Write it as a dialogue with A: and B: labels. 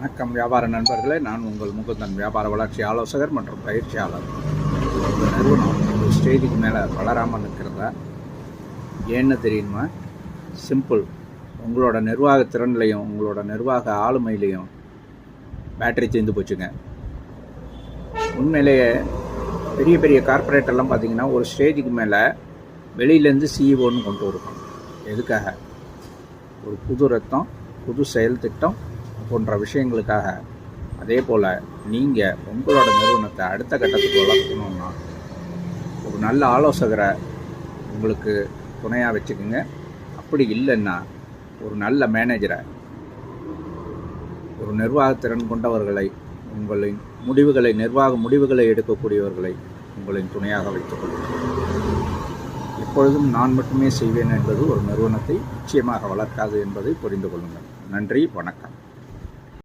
A: வணக்கம் வியாபார நண்பர்களே, நான் உங்கள் முகுந்தன், வியாபார வளர்ச்சி ஆலோசகர் மற்றும் பயிற்சியாளர். இந்த நிறுவனம் ஒரு ஸ்டேஜுக்கு மேலே வளராமல் நிற்கிறதா ஏன்னு தெரியுமா? சிம்பிள். உங்களோட நிர்வாக திறன்லையும் உங்களோட நிர்வாக ஆளுமையிலையும் பேட்டரி தீர்ந்து போச்சுங்க. உண்மையிலேயே பெரிய பெரிய கார்ப்பரேட்டெல்லாம் பார்த்திங்கன்னா ஒரு ஸ்டேஜுக்கு மேலே வெளியிலேருந்து சிஇஓன்னு கொண்டு வருவோம். எதுக்காக? ஒரு புது ரத்தம், புது செயல் திட்டம் போன்ற விஷயங்களுக்காக. அதே போல் நீங்கள் உங்களோட நிறுவனத்தை அடுத்த கட்டத்துக்கு வளர்க்கணுன்னா ஒரு நல்ல ஆலோசகரை உங்களுக்கு துணையாக வச்சுக்கோங்க. அப்படி இல்லைன்னா ஒரு நல்ல மேனேஜரை, ஒரு நிர்வாகத்திறன் கொண்டவர்களை, உங்களின் நிர்வாக முடிவுகளை எடுக்கக்கூடியவர்களை உங்களின் துணையாக வைத்துக் கொள்ளுங்கள். எப்பொழுதும் நான் மட்டுமே செய்வேன் என்பது ஒரு நிறுவனத்தை நிச்சயமாக வளர்க்காது என்பதை புரிந்து கொள்ளுங்கள். நன்றி, வணக்கம்.